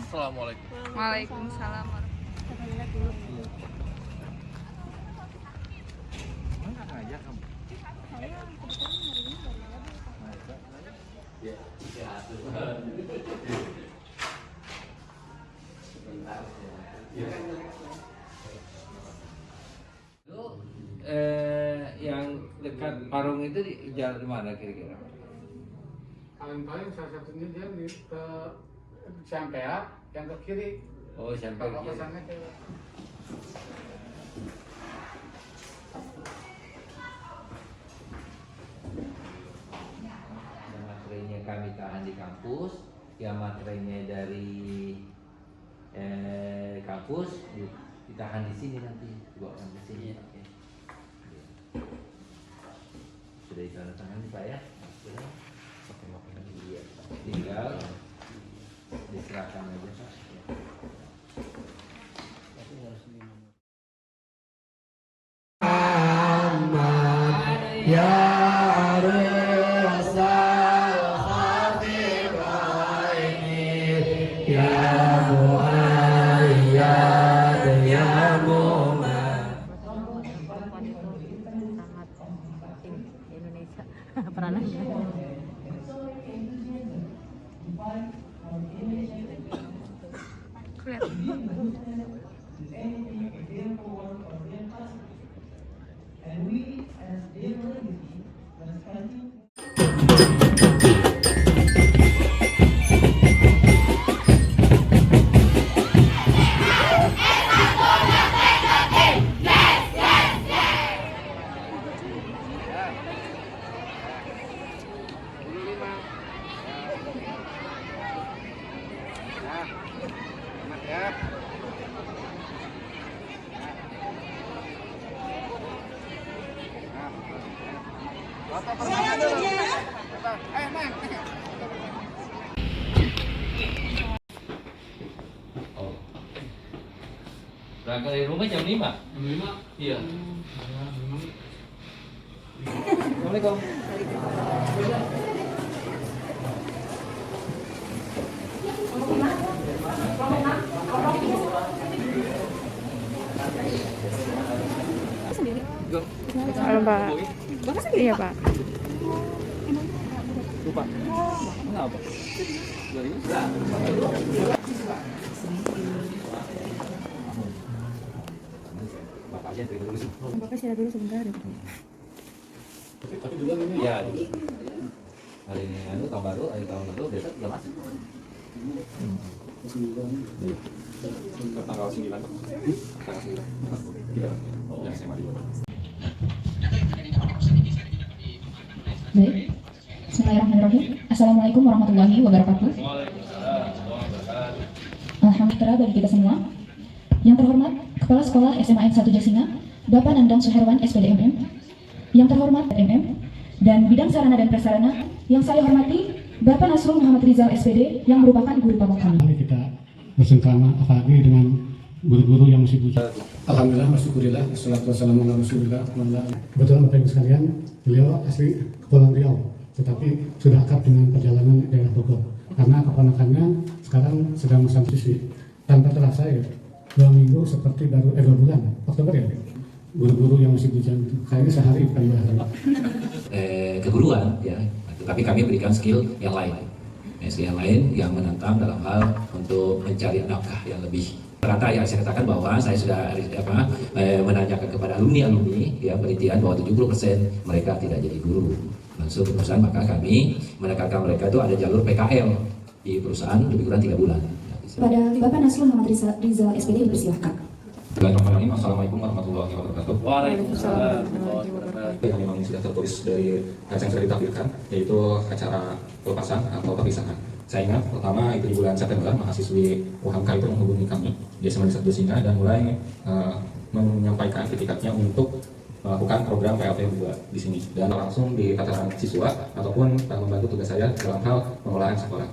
Assalamualaikum. Waalaikumsalam warahmatullahi Mana ngajak kamu? Ya, sebentar. Lu yang dekat Parung itu di jalan mana kira-kira? Paling-paling salah satunya dia ke Ciampea yang ke kiri. Oh, sampai Kalau kiri. kesannya ke Yang materainya kami tahan di kampus, yang materainya dari kampus ditahan di sini nanti, dibawakan ke sini. Oke. Sudah ditandatangani Pak ya? Sudah. Iya. Tinggal diserahkan aja Pak. Ya. perempuan itu sangat penting di Indonesia peranannya. Berangkat dari rumah jam 5? Jam 5? Iya. Assalamualaikum. Halo Pak. Iya Pak. Lupa. Kenapa? Dari Bapak aja dulu. Bapak istirahat dulu sebentar. Tapi dulu ini Ya. Hari ini tahun baru, hari tahun baru besok udah masuk. tanggal 9. Tanggal 9. Kita yang SMA di Bogor. Baik. Bismillahirrahmanirrahim. Assalamualaikum warahmatullahi wabarakatuh. Alhamdulillah bagi kita semua. Yang terhormat Kepala Sekolah SMA N 1 Jasinga, Bapak Nandang Suherwan SPDMM. Yang terhormat MM dan Bidang Sarana dan Prasarana. Yang saya hormati Bapak Nasrul Muhammad Rizal SPD yang merupakan guru pokok kami. Kita bersama apalagi dengan guru-guru yang masih buta. alhamdulillah, masyukurillah, wassalatu wassalamu ala rasulillah. Kebetulan Bapak Ibu sekalian, beliau asli Kepulauan Riau, tetapi sudah akrab dengan perjalanan daerah Bogor. Karena keponakannya sekarang sedang masa siswi. Tanpa terasa ya, 2 minggu seperti baru 2 bulan, Oktober ya. Guru-guru yang masih bujang, kayaknya sehari bukan 2 hari. Keguruan ya, tapi kami berikan skill yang lain. Skill yang lain yang menantang dalam hal untuk mencari nafkah yang lebih. Rata yang saya katakan bahwa saya sudah menanyakan kepada alumni ya penelitian bahwa 70% mereka tidak jadi guru langsung di perusahaan, maka kami menekankan mereka itu ada jalur PKL di perusahaan lebih kurang 3 bulan. Pada Bapak Nasrul Muhammad Rizal SPD dipersilahkan. Bismillahirrahmanirrahim. Assalamualaikum warahmatullahi wabarakatuh. Waalaikumsalam. Yang memang sudah tertulis dari yang sudah ditampilkan, yaitu acara pelepasan atau perpisahan. Saya ingat pertama itu di bulan September, mahasiswi UHAMKA itu menghubungi kami di SMA 1 Jasinga dan mulai menyampaikan ketikatnya untuk melakukan program PLT 2 di sini dan langsung di tataran siswa ataupun membantu tugas saya dalam hal pengolahan sekolah.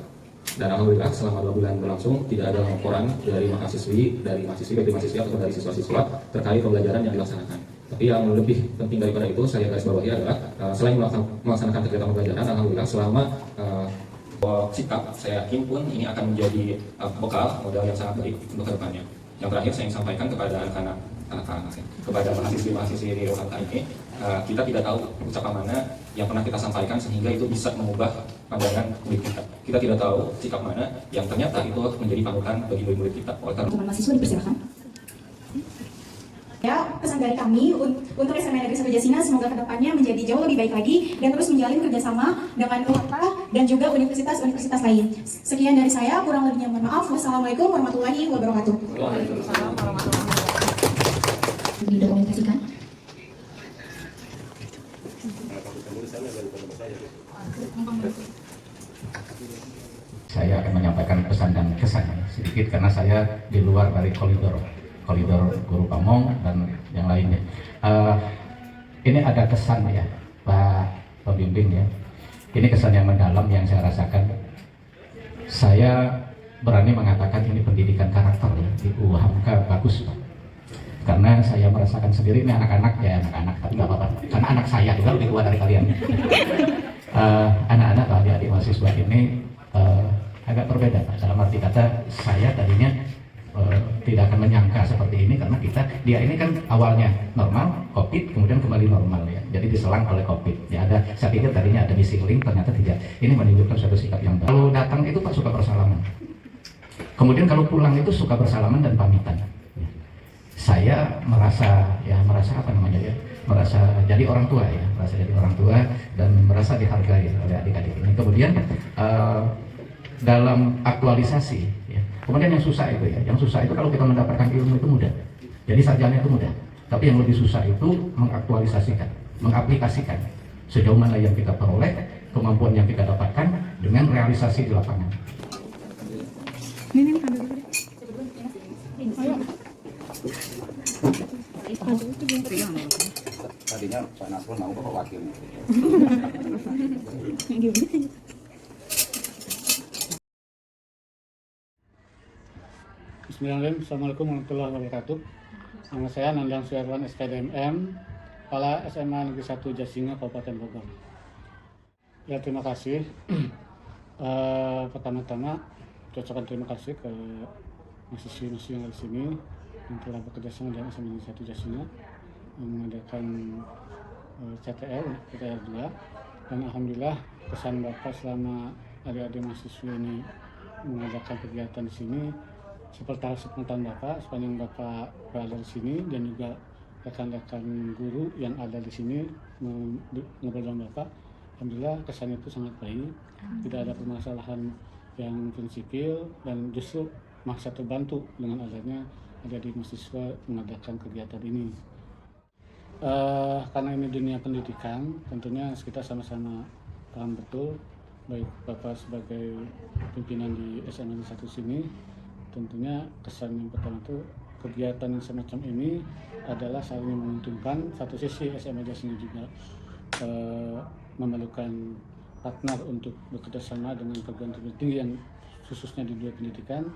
Dan alhamdulillah selama 2 bulan berlangsung tidak ada laporan dari mahasiswi, dari mahasiswi ataupun dari siswa-siswa terkait pembelajaran yang dilaksanakan. Tapi yang lebih penting daripada itu saya garis bawahi adalah selain melaksanakan kegiatan pembelajaran, alhamdulillah selama Sikap saya yakin pun ini akan menjadi bekal modal yang sangat baik untuk kedepannya. Yang terakhir saya ingin sampaikan kepada anak-anak kepada mahasiswi-mahasiswi di UHK ini, kita tidak tahu ucapan mana yang pernah kita sampaikan sehingga itu bisa mengubah pandangan murid kita. Kita tidak tahu sikap mana yang ternyata itu menjadi panutan bagi murid-murid kita. Oleh karena Teman mahasiswa dipersilakan. Ya, pesan dari kami untuk SMA Negeri 1 Jasina semoga kedepannya menjadi jauh lebih baik lagi dan terus menjalin kerjasama dengan UHK dan juga universitas-universitas lain. Sekian dari saya, kurang lebihnya mohon maaf. Wassalamualaikum warahmatullahi wabarakatuh. Waalaikumsalam warahmatullahi wabarakatuh. Didokumentasikan. Saya akan menyampaikan pesan dan kesan sedikit karena saya di luar dari koridor guru pamong dan yang lainnya. Ini ada kesan ya, Pak Pembimbing ya. Ini kesan yang mendalam yang saya rasakan. Saya berani mengatakan ini pendidikan karakter ya, di UHMK bagus Pak. Karena saya merasakan sendiri ini anak-anak tapi nggak apa-apa. Karena anak saya juga lebih tua dari kalian. Anak-anak atau adik-adik mahasiswa ini agak berbeda Pak. Dalam arti kata saya tadinya tidak akan menyangka seperti ini karena dia ini kan awalnya normal, COVID, kemudian kembali normal ya. Jadi diselang oleh COVID. Ya saya pikir tadinya ada missing link, ternyata tidak. Ini menunjukkan suatu sikap yang baik. Kalau datang itu Pak suka bersalaman. Kemudian kalau pulang itu suka bersalaman dan pamitan. Ya. Saya merasa apa namanya ya? Merasa jadi orang tua ya, merasa jadi orang tua dan merasa dihargai oleh adik-adik ini. Kemudian dalam aktualisasi ya. Kemudian yang susah itu kalau kita mendapatkan ilmu itu mudah. Jadi sarjana itu mudah. Tapi yang lebih susah itu mengaktualisasikan, mengaplikasikan sejauh mana yang kita peroleh, kemampuan yang kita dapatkan dengan realisasi di lapangan. Tadinya Pak Nasrul mau bawa wakilnya. Bismillahirrahmanirrahim. Assalamualaikum warahmatullahi wabarakatuh. Nama saya Nandang Suherwan SPDMM, Kepala SMA Negeri 1 Jasinga, Kabupaten Bogor. Ya, terima kasih. Pertama-tama, ucapkan terima kasih ke mahasiswa-mahasiswa yang ada di sini yang telah bekerja sama dengan SMA Negeri 1 Jasinga mengadakan CTR 2, dan alhamdulillah kesan Bapak selama adik-adik mahasiswa ini mengadakan kegiatan di sini seperti sepengetahuan Bapak sepanjang Bapak berada di sini dan juga rekan-rekan guru yang ada di sini ngobrol dengan Bapak. Alhamdulillah kesannya itu sangat baik, tidak ada permasalahan yang prinsipil dan justru maksa terbantu dengan adanya adik-adik mahasiswa mengadakan kegiatan ini. Karena ini dunia pendidikan, tentunya kita sama-sama paham betul, baik Bapak sebagai pimpinan di SMA 1 sini, tentunya kesan yang pertama itu kegiatan yang semacam ini adalah saling menguntungkan. Satu sisi SMA Jasinga juga memerlukan partner untuk bekerjasama dengan perguruan tinggi yang khususnya di dunia pendidikan.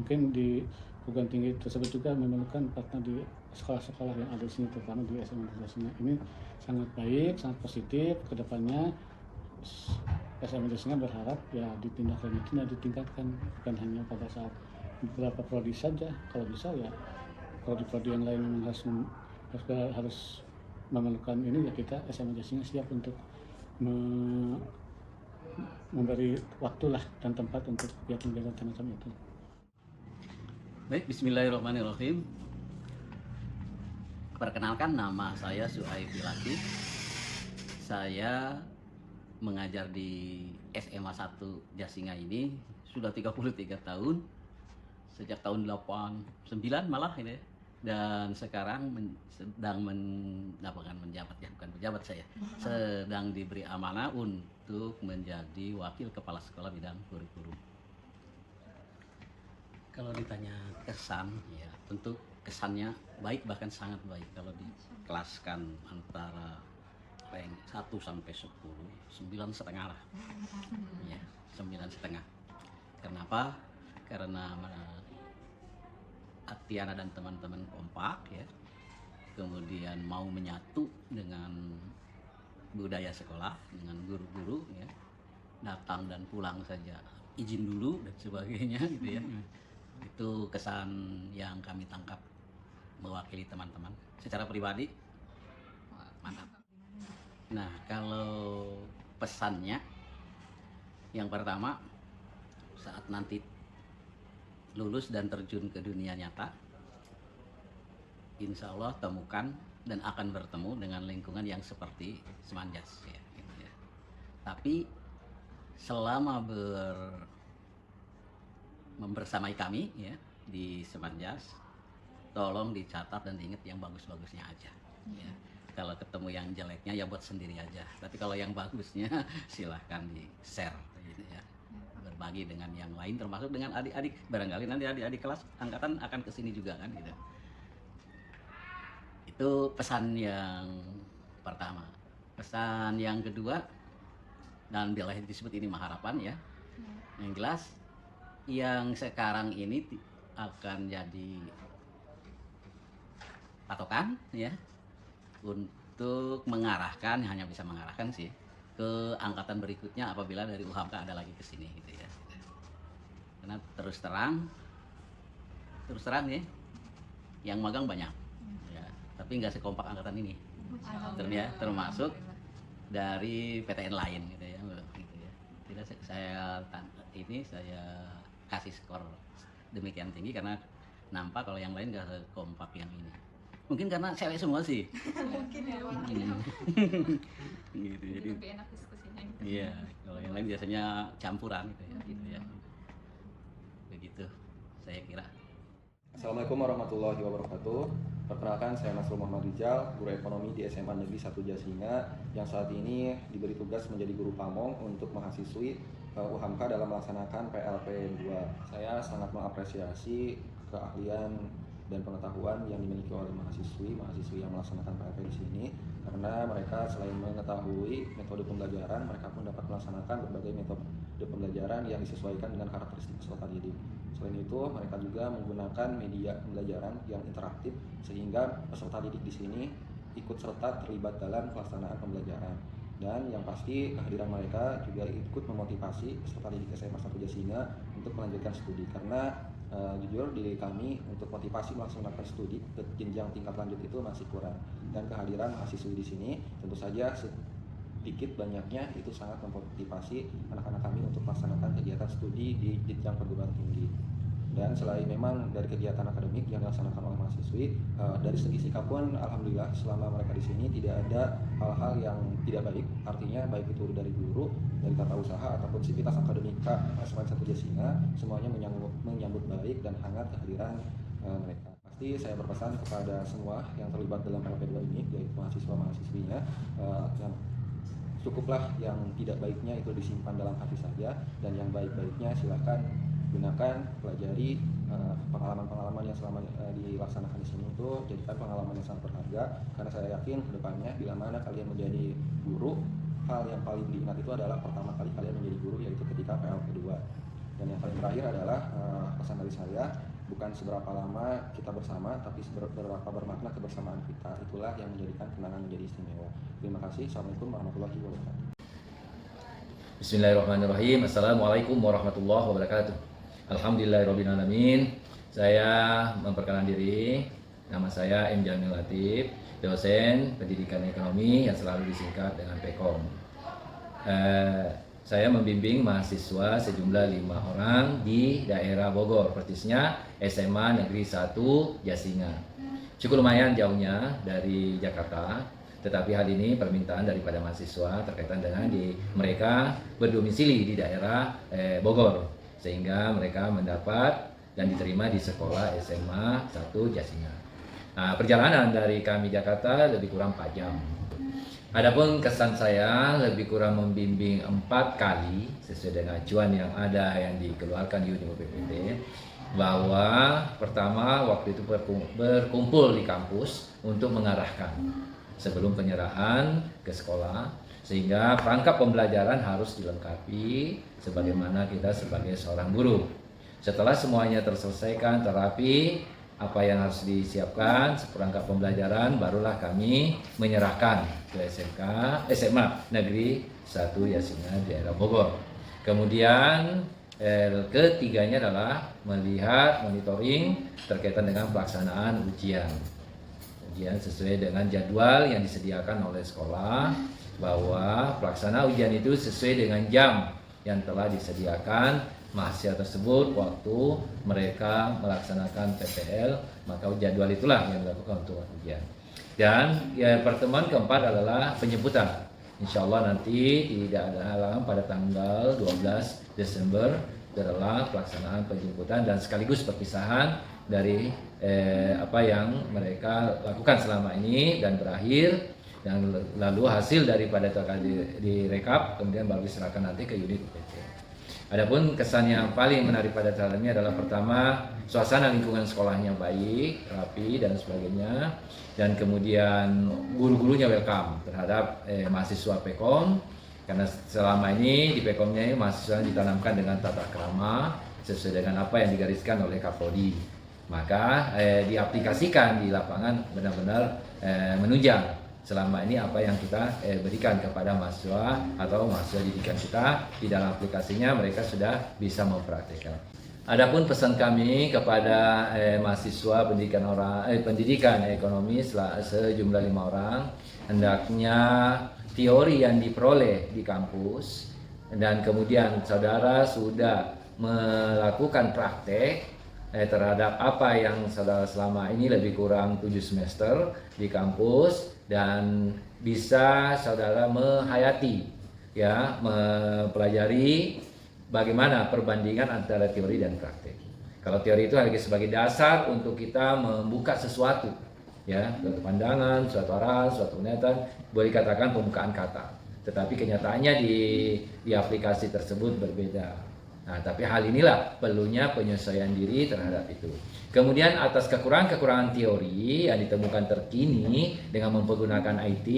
Mungkin di perguruan tinggi tersebut juga memerlukan partner di sekolah-sekolah yang ada di sini, terutama di SMA Jasinga. Ini sangat baik, sangat positif. Kedepannya SMA Jasinga berharap ya ditindaklanjuti dan ditingkatkan, bukan hanya pada saat beberapa prodi saja. Kalau bisa ya prodi-prodi yang lain memang harus memerlukan ini, ya kita SMA Jasinga siap untuk memberi waktulah dan tempat untuk kegiatan-kegiatan semacam itu. Baik, bismillahirrahmanirrahim. Perkenalkan, nama saya Suhaib Latif. Saya mengajar di SMA 1 Jasinga ini sudah 33 tahun. Sejak tahun 89 malah ini, dan sekarang sedang menjabat, ya bukan pejabat saya, sedang diberi amanah untuk menjadi wakil kepala sekolah bidang kurikulum. Kalau ditanya kesan, ya tentu kesannya baik, bahkan sangat baik. Kalau dikelaskan antara rank 1 sampai 10, 9,5 lah, ya 9,5. Kenapa? Karena Atiana dan teman-teman kompak ya, kemudian mau menyatu dengan budaya sekolah, dengan guru-guru ya, datang dan pulang saja izin dulu dan sebagainya gitu ya. Itu kesan yang kami tangkap mewakili teman-teman. Secara pribadi mantap. Nah, kalau pesannya yang pertama, saat nanti lulus dan terjun ke dunia nyata, insya Allah temukan dan akan bertemu dengan lingkungan yang seperti Semanjas ya, gitu ya. Tapi selama membersamai kami ya di Semanjas, tolong dicatat dan diingat yang bagus-bagusnya aja ya. Kalau ketemu yang jeleknya ya buat sendiri aja, tapi kalau yang bagusnya silahkan di share gitu ya, berbagi dengan yang lain, termasuk dengan adik-adik. Barangkali nanti adik-adik kelas angkatan akan kesini juga kan gitu. Itu pesan yang pertama. Pesan yang kedua, dan bila disebut ini harapan ya, yang jelas yang sekarang ini akan jadi patokan ya untuk mengarahkan, hanya bisa mengarahkan sih ke angkatan berikutnya apabila dari UHAMKA ada lagi ke sini gitu ya. Karena terus terang ya, yang magang banyak ya, tapi nggak sekompak angkatan ini termasuk dari PTN lain gitu ya. Tidak, saya kasih skor demikian tinggi karena nampak kalau yang lain nggak sekompak yang ini. Mungkin karena cewek semua sih. Mungkin ya Pak. Gitu, jadi lebih enak diskusinya gitu. iya, kalau yang lain biasanya campuran gitu ya. Begitu saya kira. Assalamualaikum warahmatullahi wabarakatuh. Perkenalkan, saya Nasrul Muhammad Rijal, guru ekonomi di SMA Negeri 1 Jasinga, yang saat ini diberi tugas menjadi guru pamong untuk mahasiswi UHAMKA dalam melaksanakan PLP 2. Saya sangat mengapresiasi keahlian dan pengetahuan yang dimiliki oleh mahasiswi yang melaksanakan PLP di sini, karena mereka selain mengetahui metode pembelajaran, mereka pun dapat melaksanakan berbagai metode pembelajaran yang disesuaikan dengan karakteristik peserta didik. Selain itu, mereka juga menggunakan media pembelajaran yang interaktif sehingga peserta didik di sini ikut serta terlibat dalam pelaksanaan pembelajaran. Dan yang pasti kehadiran mereka juga ikut memotivasi peserta didik SMA 1 Jasinga untuk melanjutkan studi, karena jujur di kami untuk motivasi melaksanakan studi ke jenjang tingkat lanjut itu masih kurang, dan kehadiran mahasiswi di sini tentu saja sedikit banyaknya itu sangat memotivasi anak-anak kami untuk melaksanakan kegiatan studi di jenjang perguruan tinggi. Dan selain memang dari kegiatan akademik yang dilaksanakan oleh mahasiswi, dari segi sikap pun alhamdulillah selama mereka di sini tidak ada hal-hal yang tidak baik. Artinya baik itu dari guru, dari tata usaha ataupun sivitas akademika SMA 1 Jasinga, semuanya menyambut baik dan hangat kehadiran mereka. Pasti saya berpesan kepada semua yang terlibat dalam LP2 ini, yaitu mahasiswa-mahasiswinya, yang cukuplah yang tidak baiknya itu disimpan dalam hati saja, dan yang baik-baiknya silakan gunakan, pelajari pengalaman-pengalaman yang selama dilaksanakan di sini itu jadikan pengalaman yang sangat berharga, karena saya yakin kedepannya bila mana kalian menjadi guru, hal yang paling diingat itu adalah pertama kali kalian menjadi guru, yaitu ketika PLP 2. Dan yang paling terakhir adalah pesan dari saya, bukan seberapa lama kita bersama, tapi seberapa bermakna kebersamaan kita. Itulah yang menjadikan kenangan menjadi istimewa. Terima kasih. Assalamualaikum warahmatullahi wabarakatuh. Bismillahirrahmanirrahim. Assalamualaikum warahmatullahi wabarakatuh. Alhamdulillahirrahmanirrahim. Saya memperkenalkan diri. Nama saya M. Jamil Latif, dosen pendidikan ekonomi yang selalu disingkat dengan PEKOM. Saya membimbing mahasiswa sejumlah 5 orang di daerah Bogor, persisnya SMA Negeri 1 Jasinga. Cukup lumayan jauhnya dari Jakarta, tetapi hal ini permintaan daripada mahasiswa terkaitan dengan mereka berdomisili di daerah Bogor, sehingga mereka mendapat dan diterima di sekolah SMA 1 Jasinga. Nah, perjalanan dari kami Jakarta lebih kurang 4 jam. Adapun kesan saya lebih kurang membimbing 4 kali sesuai dengan acuan yang ada yang dikeluarkan di Unimo PPT, bahwa pertama waktu itu berkumpul di kampus untuk mengarahkan sebelum penyerahan ke sekolah, sehingga perangkap pembelajaran harus dilengkapi sebagaimana kita sebagai seorang guru. Setelah semuanya terselesaikan, terapi apa yang harus disiapkan seperangkap pembelajaran, barulah kami menyerahkan ke SMA Negeri 1 Jasinga daerah Bogor. Kemudian ketiganya adalah melihat monitoring terkaitan dengan pelaksanaan ujian sesuai dengan jadwal yang disediakan oleh sekolah, bahwa pelaksana ujian itu sesuai dengan jam yang telah disediakan mahasiswa tersebut waktu mereka melaksanakan PPL, maka jadwal itulah yang dilakukan untuk ujian. Dan pertemuan keempat adalah penjemputan. Insya Allah nanti tidak ada halangan pada tanggal 12 Desember adalah pelaksanaan penjemputan dan sekaligus perpisahan dari apa yang mereka lakukan selama ini dan berakhir, dan lalu hasil daripada direkap kemudian baru diserahkan nanti ke unit UPT. Adapun kesan yang paling menarik pada acara ini adalah pertama, suasana lingkungan sekolahnya baik, rapi dan sebagainya, dan kemudian guru-gurunya welcome terhadap mahasiswa Pekom, karena selama ini di Pekomnya ini mahasiswa ditanamkan dengan tata krama sesuai dengan apa yang digariskan oleh Kapolri, maka diaplikasikan di lapangan benar-benar menunjang selama ini apa yang kita berikan kepada mahasiswa atau mahasiswa didikan kita. Di dalam aplikasinya mereka sudah bisa mempraktikkan. Adapun pesan kami kepada mahasiswa pendidikan ekonomi sejumlah 5 orang, hendaknya teori yang diperoleh di kampus dan kemudian saudara sudah melakukan praktek terhadap apa yang saudara selama ini lebih kurang 7 semester di kampus, dan bisa saudara menghayati, ya, mempelajari bagaimana perbandingan antara teori dan praktek. Kalau teori itu hanya sebagai dasar untuk kita membuka sesuatu, ya, suatu pandangan, suatu arahan, suatu pernyataan, boleh dikatakan pembukaan kata. Tetapi kenyataannya di aplikasi tersebut berbeda. Nah, tapi hal inilah perlunya penyesuaian diri terhadap itu. Kemudian atas kekurangan-kekurangan teori yang ditemukan terkini dengan mempergunakan IT,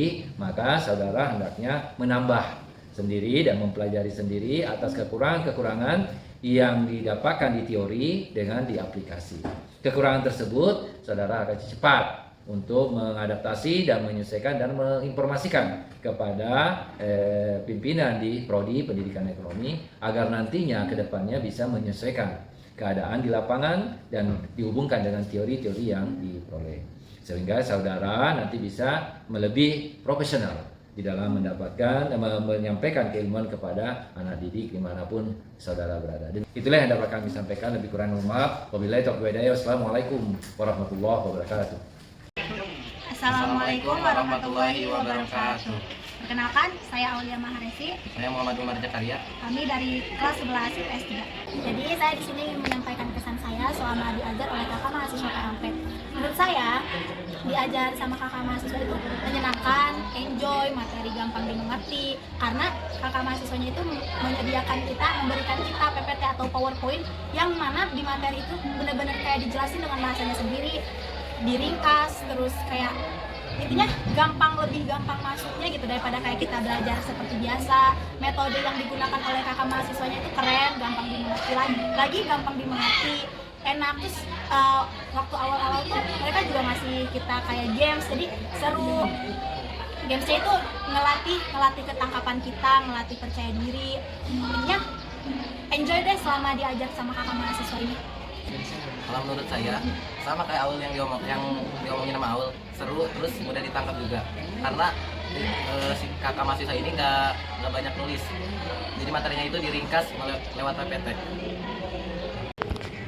maka saudara hendaknya menambah sendiri dan mempelajari sendiri atas kekurangan-kekurangan yang didapatkan di teori dengan di aplikasi. Kekurangan tersebut saudara akan cepat untuk mengadaptasi dan menyesuaikan dan menginformasikan kepada pimpinan di Prodi Pendidikan Ekonomi agar nantinya ke depannya bisa menyesuaikan keadaan di lapangan dan dihubungkan dengan teori-teori yang diperoleh, sehingga saudara nanti bisa lebih profesional di dalam mendapatkan dan menyampaikan keilmuan kepada anak didik dimanapun saudara berada. Dan itulah yang dapat kami sampaikan, lebih kurang mohon maaf. Wabillahi taufiq wal hidayah. Wassalamualaikum warahmatullahi wabarakatuh. Assalamualaikum warahmatullahi wabarakatuh. Perkenalkan, saya Aulia Maharesi. Saya Muhammad Umar Jakaria. Kami dari kelas 11 IPS 3. Jadi saya di sini ingin menyampaikan kesan saya selama diajar oleh kakak mahasiswa PLP. Menurut saya, diajar sama kakak mahasiswa itu menyenangkan, enjoy, materi gampang dimengerti. Karena kakak mahasiswanya itu menyediakan kita, memberikan kita PPT atau PowerPoint yang mana di materi itu benar-benar kayak dijelasin dengan bahasanya sendiri, diringkas, terus kayak intinya lebih gampang masuknya gitu daripada kayak kita belajar seperti biasa. Metode yang digunakan oleh kakak mahasiswanya itu keren, gampang dimengerti lagi gampang dimengerti, enak. Terus waktu awal-awal tuh mereka juga ngasih kita kayak games, jadi seru. Gamesnya itu ngelatih ketangkapan kita, ngelatih percaya diri. Intinya enjoy deh selama diajar sama kakak mahasiswa ini. Kalau menurut saya sama kayak Aul yang diomongin sama Aul, seru terus mudah ditangkap juga karena si kakak mahasiswa ini nggak banyak nulis, jadi materinya itu diringkas lewat PPT.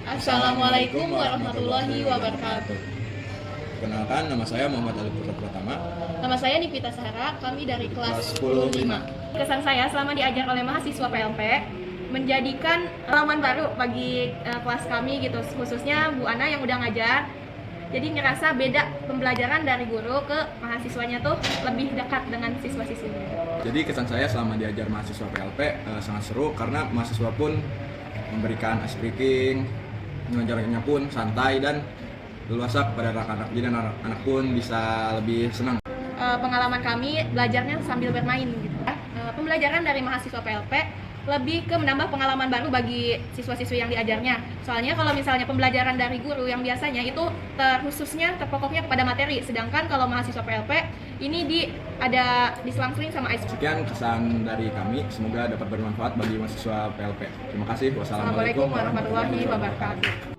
Assalamualaikum warahmatullahi wabarakatuh. Perkenalkan, nama saya Muhammad Ali Putra Pratama. Nama saya Nipita Sahara, kami dari kelas 10-5. Kesan saya selama diajar oleh mahasiswa PLP menjadikan pengalaman baru bagi kelas kami gitu, khususnya Bu Ana yang udah ngajar. Jadi ngerasa beda pembelajaran dari guru ke mahasiswanya tuh lebih dekat dengan siswa-siswinya. Jadi kesan saya selama diajar mahasiswa PLP sangat seru karena mahasiswa pun memberikan ice breaking, pengajarannya pun santai dan leluasa kepada anak-anak, jadi anak-anak pun bisa lebih senang. Pengalaman kami belajarnya sambil bermain gitu. Pembelajaran dari mahasiswa PLP lebih ke menambah pengalaman baru bagi siswa-siswi yang diajarnya. Soalnya kalau misalnya pembelajaran dari guru yang biasanya itu terkhususnya terpokoknya kepada materi, sedangkan kalau mahasiswa PLP ini ada diselang-seling sama icebreaker. Sekian kesan dari kami, semoga dapat bermanfaat bagi mahasiswa PLP. Terima kasih. Wassalamualaikum Assalamualaikum warahmatullahi wabarakatuh.